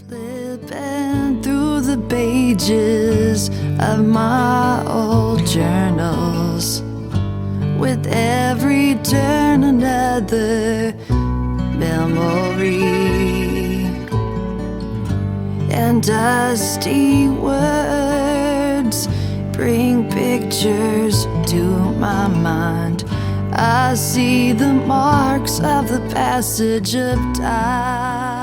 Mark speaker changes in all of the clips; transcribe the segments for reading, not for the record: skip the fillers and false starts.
Speaker 1: Flipping through the pages of my old journals, with every turn another memory, and dusty words bring pictures to my mind. I see the marks of the passage of time.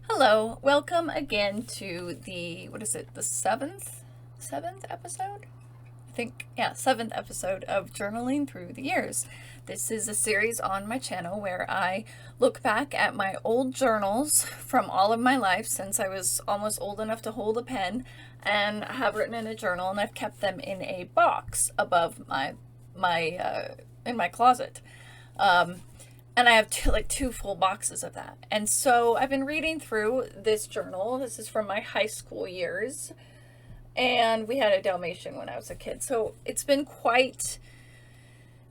Speaker 2: Hello, welcome again to the, the seventh episode? Seventh episode of Journaling Through the Years. This is a series on my channel where I look back at my old journals from all of my life since I was almost old enough to hold a pen, and I have written in a journal, and I've kept them in a box above in my closet. And I have two full boxes of that. And so I've been reading through this journal. This is from my high school years. And we had a Dalmatian when I was a kid. So it's been quite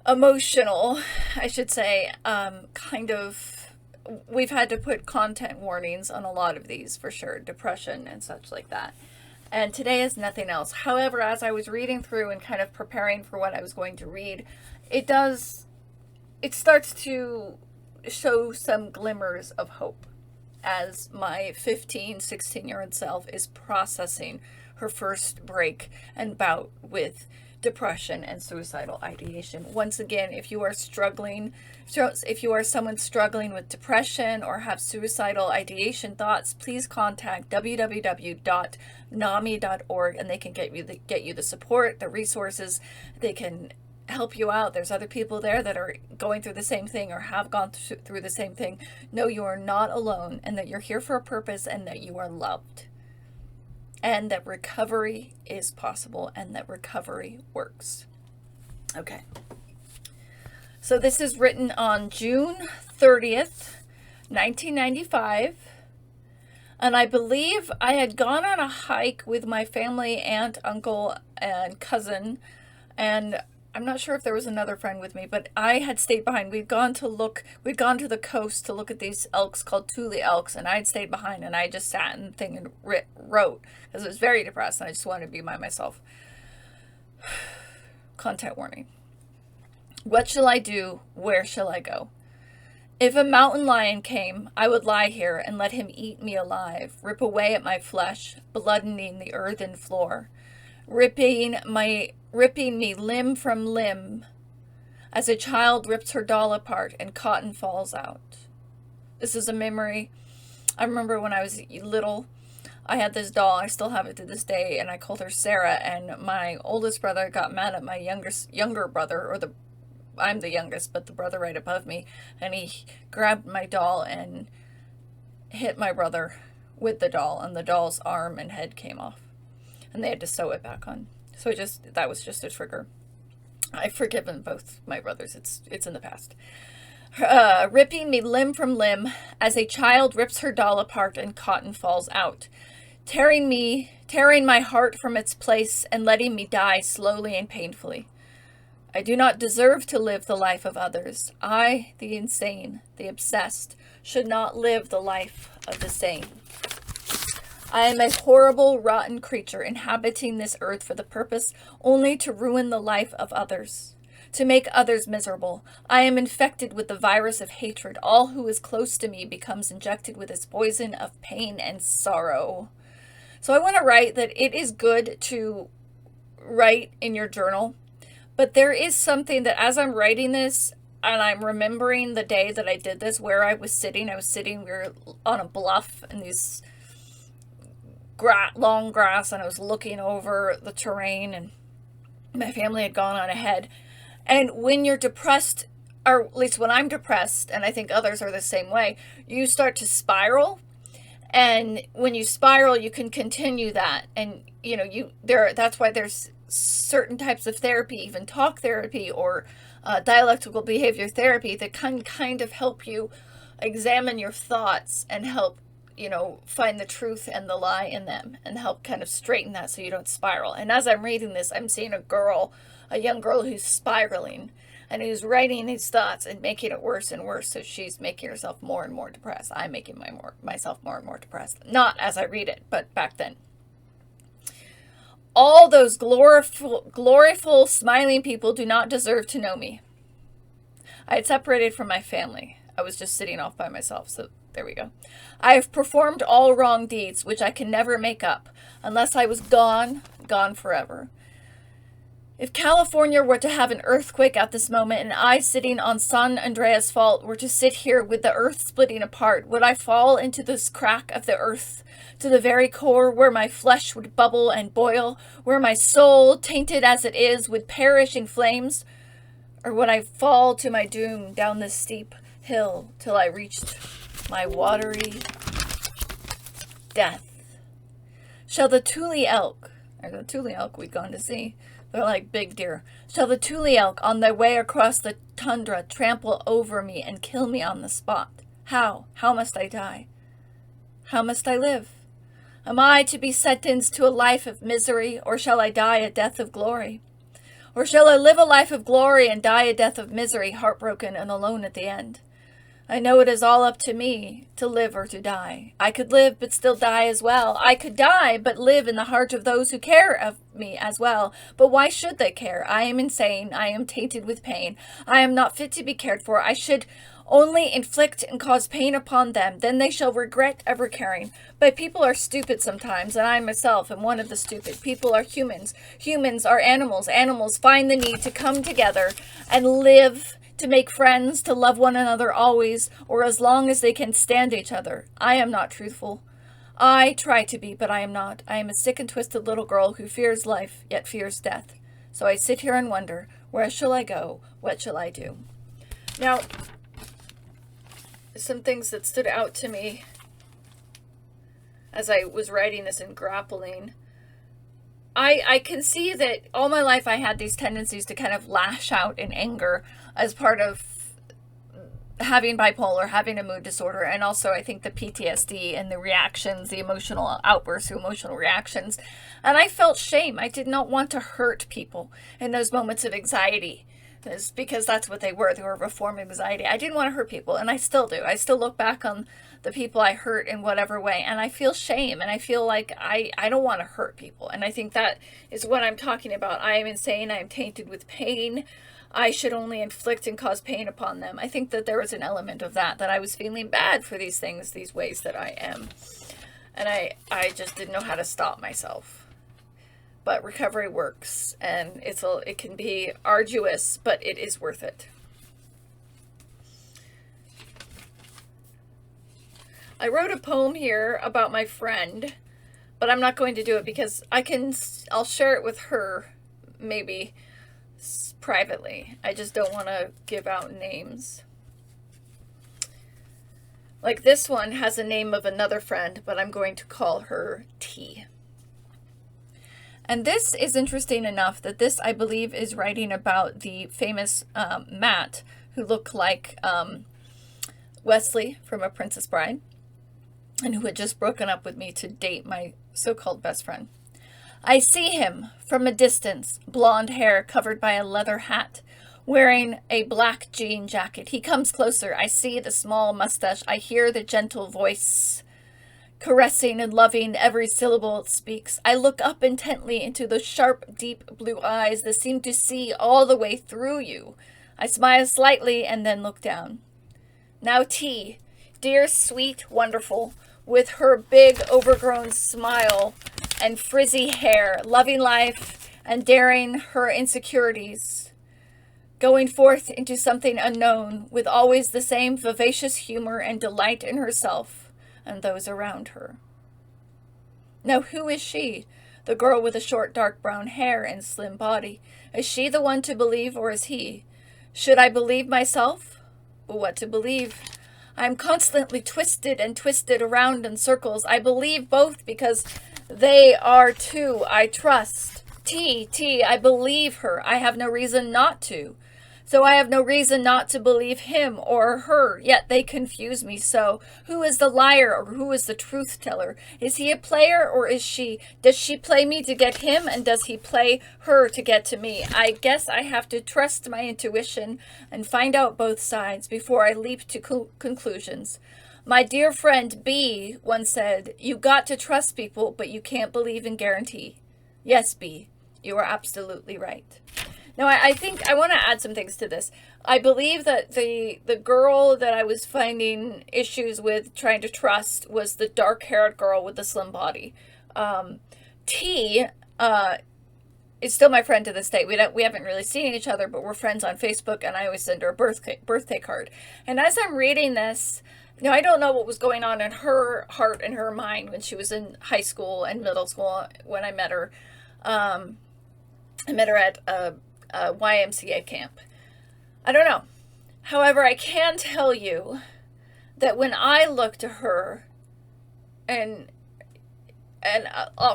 Speaker 2: emotional, I should say. We've had to put content warnings on a lot of these for sure. Depression and such like that. And today is nothing else. However, as I was reading through and kind of preparing for what I was going to read, it starts to show some glimmers of hope as my 16-year-old self is processing her first break and bout with depression and suicidal ideation. Once again, if you are someone struggling with depression or have suicidal ideation thoughts, please contact www.nami.org, and they can get you the support, the resources. They can help you out. There's other people there that are going through the same thing or have gone through the same thing. Know you are not alone, and that you're here for a purpose, and that you are loved, and that recovery is possible, and that recovery works. Okay. So this is written on June 30th, 1995. And I believe I had gone on a hike with my family, aunt, uncle, and cousin. And I'm not sure if there was another friend with me, but I had stayed behind. We'd gone to the coast to look at these elks called Thule elks, and I had stayed behind, and I just sat in the thing and wrote because I was very depressed and I just wanted to be by myself. Content warning. What shall I do? Where shall I go? If a mountain lion came, I would lie here and let him eat me alive, rip away at my flesh, bloodening the earthen floor, ripping me limb from limb, as a child rips her doll apart and cotton falls out. This is a memory. I remember when I was little, I had this doll. I still have it to this day, and I called her Sarah. And my oldest brother got mad at my younger brother, I'm the youngest, but the brother right above me, and he grabbed my doll and hit my brother with the doll, and the doll's arm and head came off, and they had to sew it back on. So that was just a trigger. I've forgiven both my brothers. It's in the past. Ripping me limb from limb, as a child rips her doll apart and cotton falls out, tearing my heart from its place and letting me die slowly and painfully. I do not deserve to live the life of others. I, the insane, the obsessed, should not live the life of the sane. I am a horrible, rotten creature inhabiting this earth for the purpose only to ruin the life of others, to make others miserable. I am infected with the virus of hatred. All who is close to me becomes injected with this poison of pain and sorrow. So I want to write that it is good to write in your journal, but there is something that as I'm writing this, and I'm remembering the day that I did this, where I was sitting, we were on a bluff in these long grass, and I was looking over the terrain, and my family had gone on ahead. And when you're depressed, or at least when I'm depressed, and I think others are the same way, you start to spiral. And when you spiral, you can continue that. And that's why there's certain types of therapy, even talk therapy or dialectical behavior therapy, that can kind of help you examine your thoughts and help find the truth and the lie in them, and help kind of straighten that so you don't spiral. And as I'm reading this, I'm seeing a young girl who's spiraling. And he's writing these thoughts and making it worse and worse. So she's making herself more and more depressed. I'm making myself more and more depressed. Not as I read it, but back then. All those gloriful, smiling people do not deserve to know me. I had separated from my family. I was just sitting off by myself, so there we go. I have performed all wrong deeds, which I can never make up, unless I was gone forever. If California were to have an earthquake at this moment, and I sitting on San Andreas Fault were to sit here with the earth splitting apart, would I fall into this crack of the earth, to the very core, where my flesh would bubble and boil, where my soul, tainted as it is, would perish in flames? Or would I fall to my doom down this steep hill till I reached my watery death? Shall the Tule elk, or the Tule elk we'd gone to see, they're like big deer, shall the Tule elk on their way across the tundra trample over me and kill me on the spot? How? How must I die? How must I live? Am I to be sentenced to a life of misery, or shall I die a death of glory? Or shall I live a life of glory and die a death of misery, heartbroken and alone at the end? I know it is all up to me to live or to die. I could live but still die as well. I could die but live in the heart of those who care of me as well. But why should they care? I am insane. I am tainted with pain. I am not fit to be cared for. I should only inflict and cause pain upon them. Then they shall regret ever caring. But people are stupid sometimes, and I myself am one of the stupid. People are humans. Humans are animals. Animals find the need to come together and live, to make friends, to love one another always, or as long as they can stand each other. I am not truthful. I try to be, but I am not. I am a sick and twisted little girl who fears life, yet fears death. So I sit here and wonder, where shall I go? What shall I do? Now, some things that stood out to me as I was writing this and grappling. I can see that all my life I had these tendencies to kind of lash out in anger as part of having bipolar, having a mood disorder, and also I think the PTSD and the reactions, the emotional outbursts, the emotional reactions. And I felt shame. I did not want to hurt people in those moments of anxiety. Because that's what they were. They were a form of anxiety. I didn't want to hurt people, and I still do. I still look back on the people I hurt in whatever way, and I feel shame, and I feel like I don't want to hurt people. And I think that is what I'm talking about. I am insane. I am tainted with pain. I should only inflict and cause pain upon them. I think that there was an element of that I was feeling bad for these things, these ways that I am. And I just didn't know how to stop myself. But recovery works, and it can be arduous, but it is worth it. I wrote a poem here about my friend, but I'm not going to do it because I'll share it with her, maybe privately. I just don't want to give out names. Like this one has a name of another friend, but I'm going to call her T. And this is interesting enough that this, I believe, is writing about the famous Matt, who looked like Wesley from A Princess Bride, and who had just broken up with me to date my so-called best friend. I see him from a distance, blonde hair covered by a leather hat, wearing a black jean jacket. He comes closer. I see the small mustache. I hear the gentle voice, caressing and loving every syllable it speaks. I look up intently into those sharp, deep blue eyes that seem to see all the way through you. I smile slightly and then look down. Now T, dear, sweet, wonderful, with her big, overgrown smile and frizzy hair, loving life and daring her insecurities, going forth into something unknown, with always the same vivacious humor and delight in herself and those around her. Now who is she, the girl with the short dark brown hair and slim body? Is she the one to believe, or is he? Should I believe myself? But what to believe? I am constantly twisted and twisted around in circles. I believe both because they are too. I trust. T, I believe her. I have no reason not to. So I have no reason not to believe him or her, yet they confuse me so. Who is the liar or who is the truth teller? Is he a player or is she? Does she play me to get him and does he play her to get to me? I guess I have to trust my intuition and find out both sides before I leap to conclusions. My dear friend B once said, "You got to trust people, but you can't believe in guarantee." Yes, B, you are absolutely right. Now, I think I want to add some things to this. I believe that the girl that I was finding issues with trying to trust was the dark-haired girl with the slim body. T is still my friend to this day. We haven't really seen each other, but we're friends on Facebook, and I always send her a birthday card. And as I'm reading this, now, I don't know what was going on in her heart and her mind when she was in high school and middle school when I met her. I met her at a YMCA camp. I don't know. However, I can tell you that when I looked to her and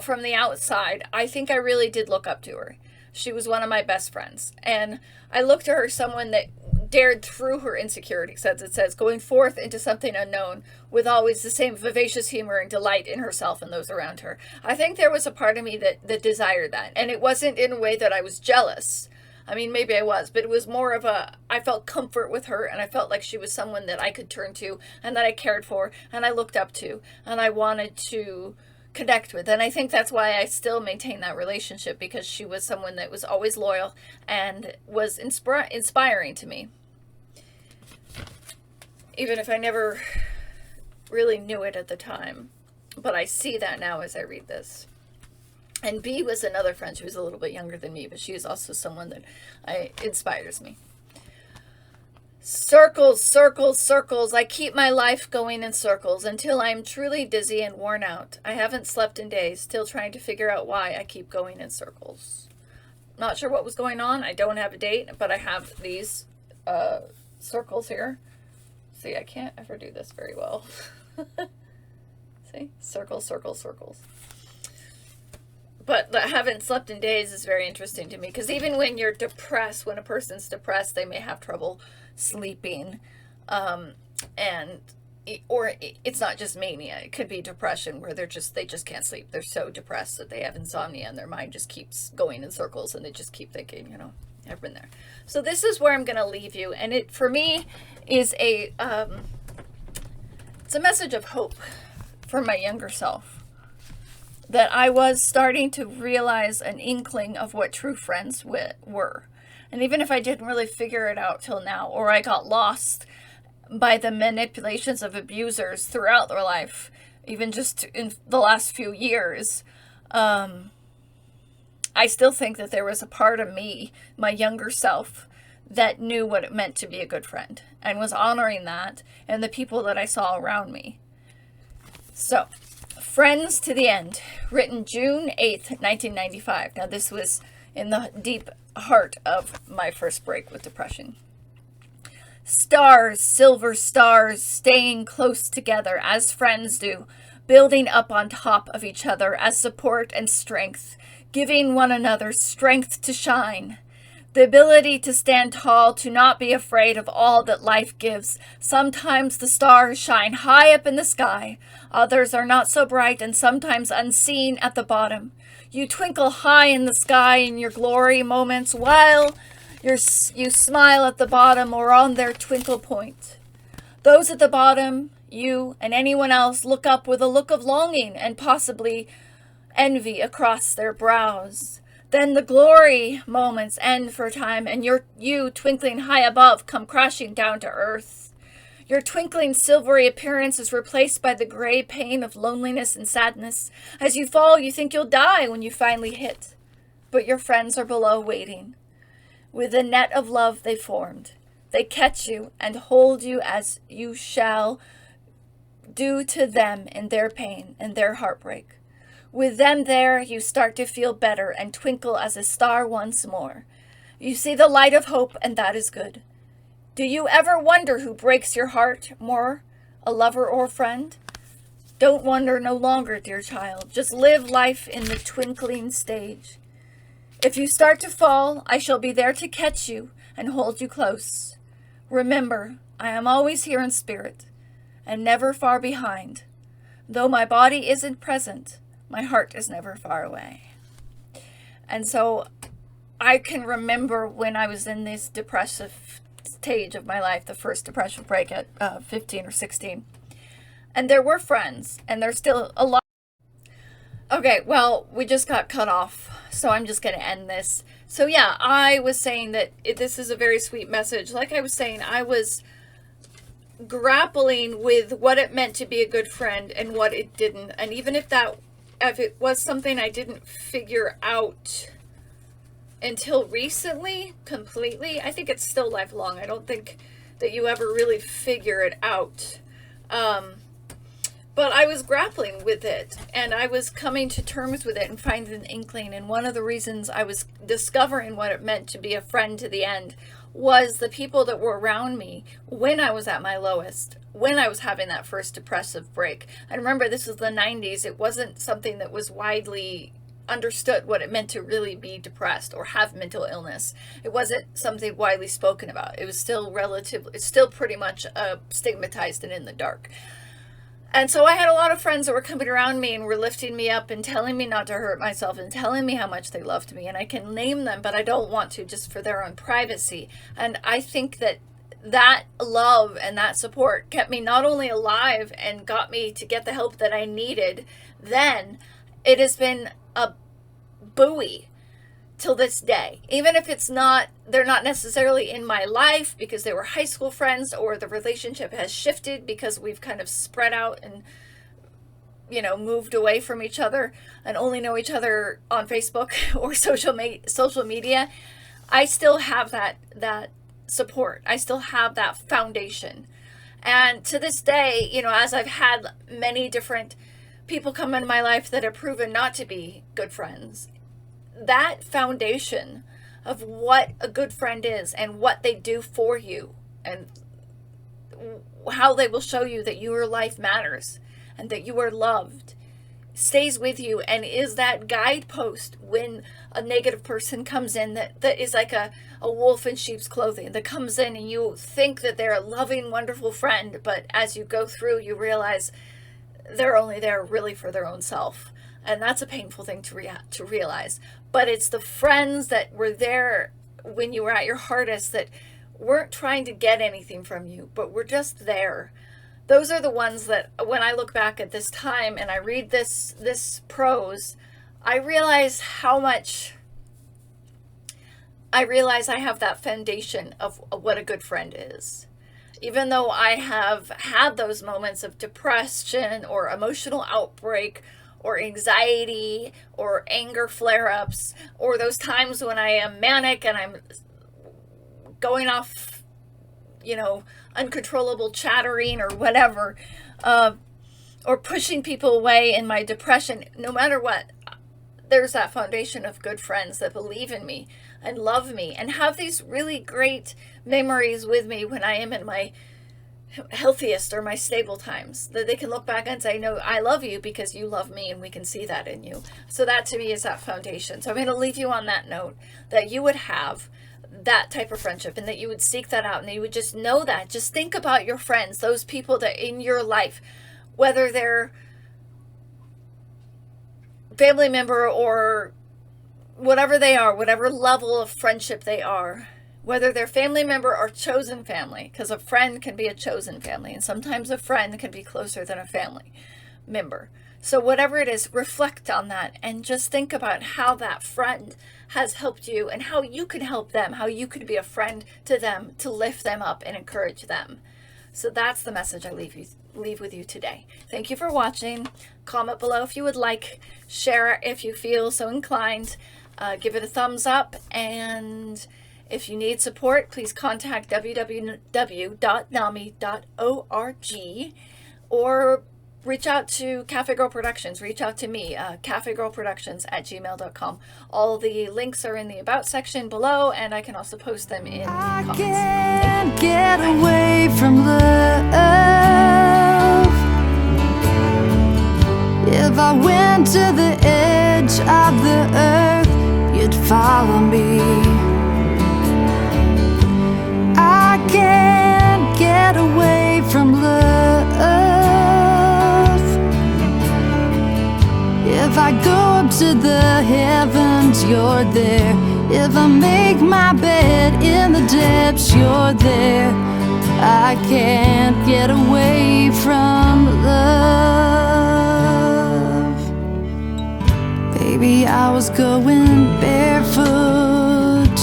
Speaker 2: from the outside, I think I really did look up to her. She was one of my best friends. And I looked to her someone that dared through her insecurities, as it says, going forth into something unknown with always the same vivacious humor and delight in herself and those around her. I think there was a part of me that desired that. And it wasn't in a way that I was jealous. I mean, maybe I was, but it was more of I felt comfort with her, and I felt like she was someone that I could turn to and that I cared for and I looked up to and I wanted to connect with. And I think that's why I still maintain that relationship, because she was someone that was always loyal and was inspiring to me. Even if I never really knew it at the time. But I see that now as I read this. And B was another friend. She was a little bit younger than me, but she is also someone that inspires me. Circles, circles, circles. I keep my life going in circles until I'm truly dizzy and worn out. I haven't slept in days, still trying to figure out why I keep going in circles. Not sure what was going on. I don't have a date, but I have these circles here. See, I can't ever do this very well. See? Circles, circles, circles. But haven't slept in days is very interesting to me, because even when you're depressed, when a person's depressed, they may have trouble sleeping. Or it's not just mania. It could be depression where they just can't sleep. They're so depressed that they have insomnia and their mind just keeps going in circles and they just keep thinking, I've been there. So this is where I'm going to leave you. And it, for me, is it's a message of hope for my younger self. That I was starting to realize an inkling of what true friends were. And even if I didn't really figure it out till now, or I got lost by the manipulations of abusers throughout their life, even just in the last few years, I still think that there was a part of me, my younger self, that knew what it meant to be a good friend and was honoring that and the people that I saw around me. So, Friends to the End, written June 8th, 1995. Now, this was in the deep heart of my first break with depression. Stars, silver stars, staying close together as friends do, building up on top of each other as support and strength, giving one another strength to shine. The ability to stand tall, to not be afraid of all that life gives. Sometimes the stars shine high up in the sky. Others are not so bright and sometimes unseen at the bottom. You twinkle high in the sky in your glory moments while you smile at the bottom or on their twinkle point. Those at the bottom, you and anyone else, look up with a look of longing and possibly envy across their brows. Then the glory moments end for a time, and you twinkling high above come crashing down to earth. Your twinkling silvery appearance is replaced by the gray pain of loneliness and sadness. As you fall, you think you'll die when you finally hit. But your friends are below waiting. With a net of love they formed, they catch you and hold you as you shall do to them in their pain and their heartbreak. With them there, you start to feel better and twinkle as a star once more. You see the light of hope, and that is good. Do you ever wonder who breaks your heart more, a lover or friend? Don't wonder no longer, dear child. Just live life in the twinkling stage. If you start to fall, I shall be there to catch you and hold you close. Remember, I am always here in spirit and never far behind. Though my body isn't present, my heart is never far away. And so I can remember when I was in this depressive stage of my life, the first depression break at 15 or 16. And there were friends, and there's still a lot. Okay, well, we just got cut off, so I'm just going to end this. So yeah, I was saying that this is a very sweet message. Like I was saying, I was grappling with what it meant to be a good friend and what it didn't. And even if it was something I didn't figure out until recently, completely, I think it's still lifelong. I don't think that you ever really figure it out. But I was grappling with it, and I was coming to terms with it and finding an inkling. And one of the reasons I was discovering what it meant to be a friend to the end was the people that were around me when I was at my lowest, when I was having that first depressive break. And remember, this was the 90s. It wasn't something that was widely understood what it meant to really be depressed or have mental illness. It wasn't something widely spoken about. It was still it's still pretty much stigmatized and in the dark. And so I had a lot of friends that were coming around me and were lifting me up and telling me not to hurt myself and telling me how much they loved me. And I can name them, but I don't want to, just for their own privacy. And I think that love and that support kept me not only alive and got me to get the help that I needed then, it has been a buoy till this day. Even if they're not necessarily in my life because they were high school friends, or the relationship has shifted because we've kind of spread out and, moved away from each other and only know each other on Facebook or social media, I still have that support. I still have that foundation. And to this day, as I've had many different people come into my life that have proven not to be good friends, that foundation of what a good friend is and what they do for you and how they will show you that your life matters and that you are loved stays with you and is that guidepost when a negative person comes in that is like a wolf in sheep's clothing, that comes in and you think that they're a loving, wonderful friend, but as you go through, you realize they're only there really for their own self. And that's a painful thing to realize. But it's the friends that were there when you were at your hardest that weren't trying to get anything from you, but were just there. Those are the ones that, when I look back at this time and I read this prose, I realize I have that foundation of what a good friend is. Even though I have had those moments of depression or emotional outbreak or anxiety or anger flare-ups, or those times when I am manic and I'm going off, uncontrollable chattering or whatever, or pushing people away in my depression, no matter what, there's that foundation of good friends that believe in me and love me and have these really great memories with me when I am in my healthiest or my stable times, that they can look back and say, no, I love you because you love me, and we can see that in you. So that to me is that foundation. So I'm going to leave you on that note, that you would have that type of friendship and that you would seek that out and that you would just know that. Just think about your friends, those people that in your life, whether they're family member or whatever they are, whatever level of friendship they are, whether they're family member or chosen family, because a friend can be a chosen family, and sometimes a friend can be closer than a family member. So whatever it is, reflect on that and just think about how that friend has helped you and how you can help them, how you could be a friend to them to lift them up and encourage them. So that's the message I leave with you today. Thank you for watching. Comment below if you would like, share if you feel so inclined, give it a thumbs up, and if you need support, please contact www.nami.org or reach out to CafeGirl Productions. Reach out to me, cafegirlproductions@gmail.com. All the links are in the About section below, and I can also post them in the comments.
Speaker 1: I can't get away from love. If I went to the edge of the earth, you'd follow me. I go up to the heavens, you're there. If I make my bed in the depths, you're there. I can't get away from love. Baby, I was going barefoot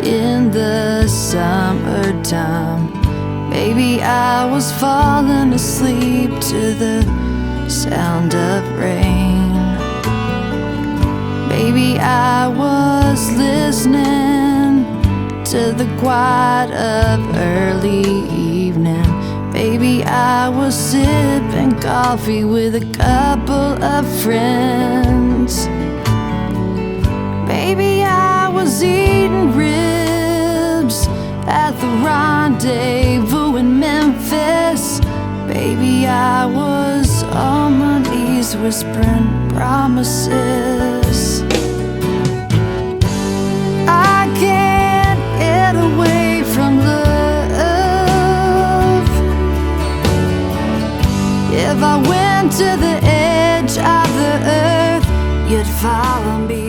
Speaker 1: in the summertime. Baby, I was falling asleep to the sound of rain. Baby, I was listening to the quiet of early evening. Baby, I was sipping coffee with a couple of friends. Baby, I was eating ribs at the rendezvous in Memphis. Baby, I was on my knees whispering promises. I can't get away from love. If I went to the edge of the earth, you'd follow me